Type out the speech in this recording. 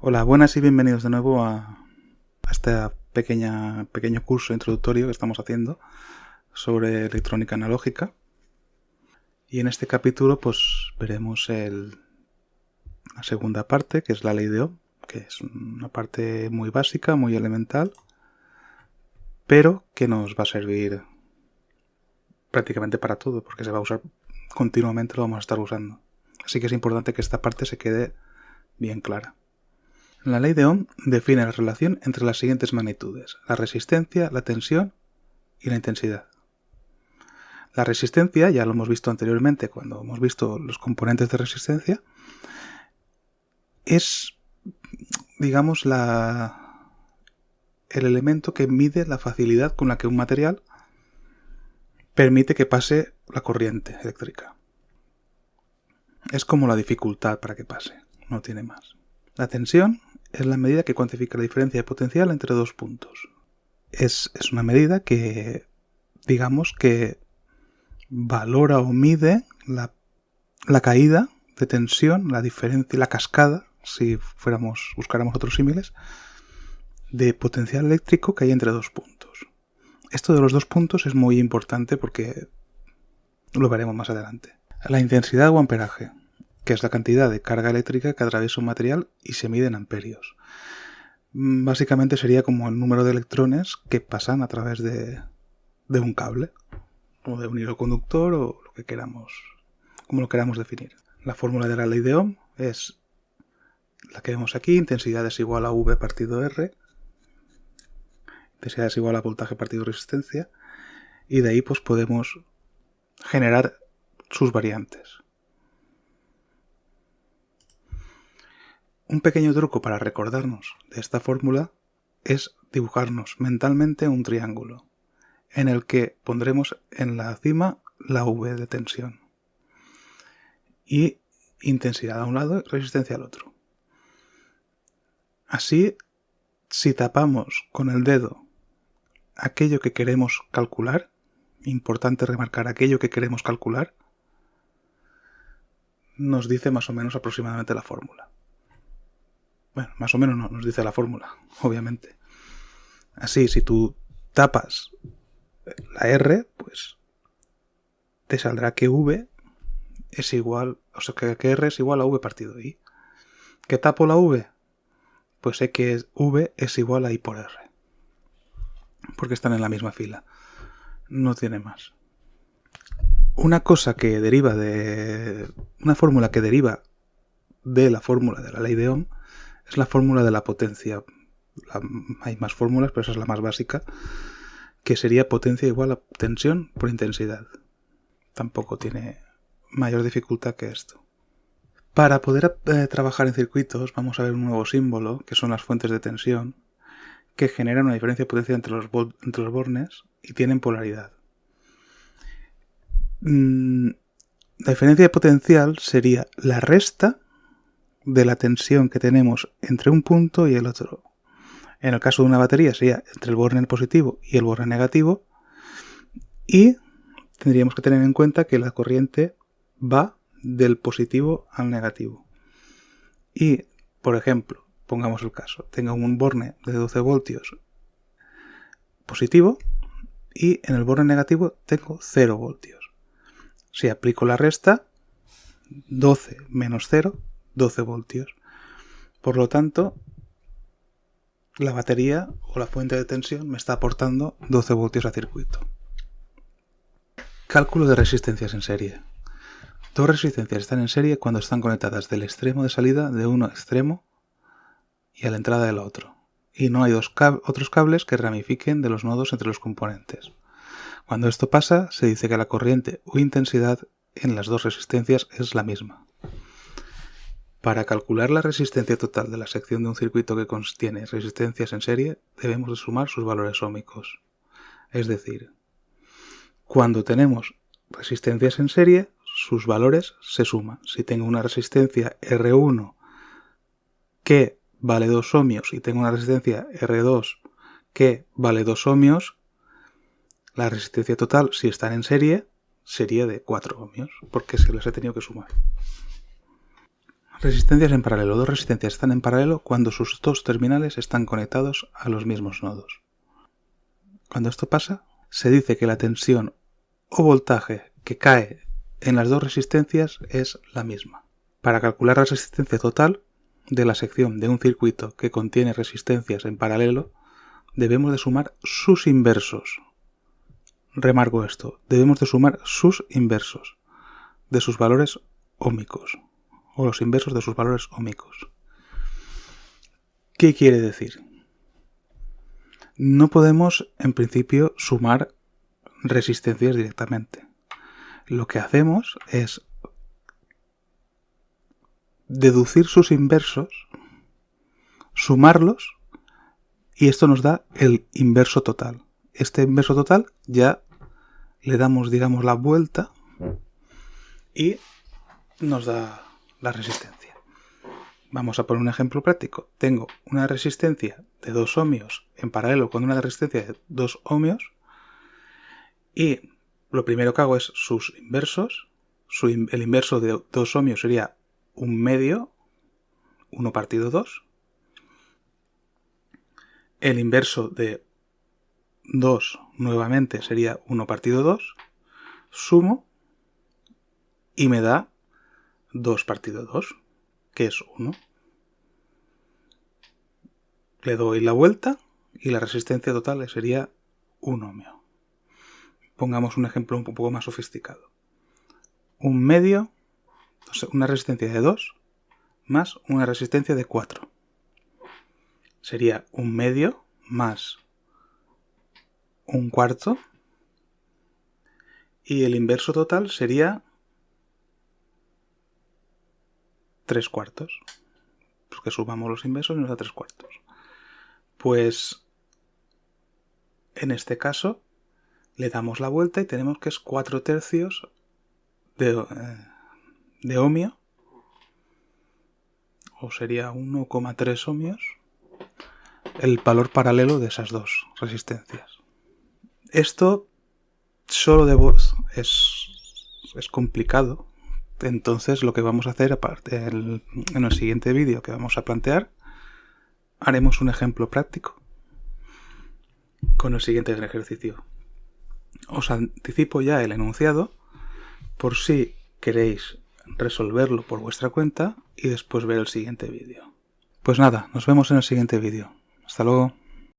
Hola, buenas y bienvenidos de nuevo a este pequeño curso introductorio que estamos haciendo sobre electrónica analógica. Y en este capítulo pues veremos la segunda parte, que es la ley de Ohm, que es una parte muy básica, muy elemental, pero que nos va a servir prácticamente para todo, porque se va a usar continuamente, lo vamos a estar usando. Así que es importante que esta parte se quede bien clara. La ley de Ohm define la relación entre las siguientes magnitudes: la resistencia, la tensión y la intensidad. La resistencia, ya lo hemos visto anteriormente cuando hemos visto los componentes de resistencia, es, digamos, el elemento que mide la facilidad con la que un material permite que pase la corriente eléctrica. Es como la dificultad para que pase, no tiene más. La tensión es la medida que cuantifica la diferencia de potencial entre dos puntos. Es una medida que, digamos, que valora o mide la caída de tensión, la diferencia, la cascada, si buscáramos otros símiles, de potencial eléctrico que hay entre dos puntos. Esto de los dos puntos es muy importante porque lo veremos más adelante. La intensidad o amperaje, que es la cantidad de carga eléctrica que atraviesa un material y se mide en amperios. Básicamente sería como el número de electrones que pasan a través de un cable, o de un hilo conductor, o lo que queramos, como lo queramos definir. La fórmula de la ley de Ohm es la que vemos aquí: intensidad es igual a V partido R, intensidad es igual a voltaje partido resistencia, y de ahí pues podemos generar sus variantes. Un pequeño truco para recordarnos de esta fórmula es dibujarnos mentalmente un triángulo en el que pondremos en la cima la V de tensión y intensidad a un lado y resistencia al otro. Así, si tapamos con el dedo aquello que queremos calcular, importante remarcar aquello que queremos calcular, nos dice más o menos aproximadamente la fórmula. Bueno, más o menos no, nos dice la fórmula, obviamente. Así, si tú tapas la R, pues te saldrá que V es igual, o sea, que R es igual a V partido I. ¿Que tapo la V? Pues sé que V es igual a I por R, porque están en la misma fila. No tiene más. Una fórmula que deriva de la fórmula de la ley de Ohm es la fórmula de la potencia. Hay más fórmulas, pero esa es la más básica, que sería potencia igual a tensión por intensidad. Tampoco tiene mayor dificultad que esto. Para poder trabajar en circuitos vamos a ver un nuevo símbolo, que son las fuentes de tensión, que generan una diferencia de potencia entre los bornes y tienen polaridad. La diferencia de potencial sería la resta de la tensión que tenemos entre un punto y el otro. En el caso de una batería sería entre el borne positivo y el borne negativo, y tendríamos que tener en cuenta que la corriente va del positivo al negativo. Y, por ejemplo, pongamos el caso, tengo un borne de 12 voltios positivo y en el borne negativo tengo 0 voltios. Si aplico la resta, 12 menos 0, 12 voltios. Por lo tanto, la batería o la fuente de tensión me está aportando 12 voltios al circuito. Cálculo de resistencias en serie. Dos resistencias están en serie cuando están conectadas del extremo de salida de uno extremo y a la entrada del otro, y no hay otros cables que ramifiquen de los nodos entre los componentes. Cuando esto pasa, se dice que la corriente o intensidad en las dos resistencias es la misma. Para calcular la resistencia total de la sección de un circuito que contiene resistencias en serie, debemos de sumar sus valores óhmicos. Es decir, cuando tenemos resistencias en serie, sus valores se suman. Si tengo una resistencia R1 que vale 2 ohmios y tengo una resistencia R2 que vale 2 ohmios, la resistencia total, si están en serie, sería de 4 ohmios, porque se les he tenido que sumar. Resistencias en paralelo. Dos resistencias están en paralelo cuando sus dos terminales están conectados a los mismos nodos. Cuando esto pasa, se dice que la tensión o voltaje que cae en las dos resistencias es la misma. Para calcular la resistencia total de la sección de un circuito que contiene resistencias en paralelo, debemos de sumar sus inversos. Remarco esto, debemos de sumar sus inversos de sus valores óhmicos, o los inversos de sus valores óhmicos. ¿Qué quiere decir? No podemos, en principio, sumar resistencias directamente. Lo que hacemos es deducir sus inversos, sumarlos, y esto nos da el inverso total. Este inverso total ya le damos, digamos, la vuelta y nos da la resistencia. Vamos a poner un ejemplo práctico. Tengo una resistencia de 2 ohmios en paralelo con una resistencia de 2 ohmios y lo primero que hago es sus inversos. El inverso de 2 ohmios sería 1/2, 1 partido 2. El inverso de 2 nuevamente sería 1 partido 2. Sumo y me da 2 partido 2, que es 1. Le doy la vuelta y la resistencia total sería 1 ohmio. Pongamos un ejemplo un poco más sofisticado. 1/2, o sea, una resistencia de 2 más una resistencia de 4. Sería 1/2 más 1/4 y el inverso total sería 3/4. Porque sumamos los inversos y nos da 3/4. Pues en este caso le damos la vuelta y tenemos que es 4/3 de ohmio, o sería 1,3 ohmios, el valor paralelo de esas dos resistencias. Esto solo de voz es complicado, entonces lo que vamos a hacer en el siguiente vídeo que vamos a plantear, haremos un ejemplo práctico con el siguiente ejercicio. Os anticipo ya el enunciado por si queréis resolverlo por vuestra cuenta y después ver el siguiente vídeo. Pues nada, nos vemos en el siguiente vídeo. Hasta luego.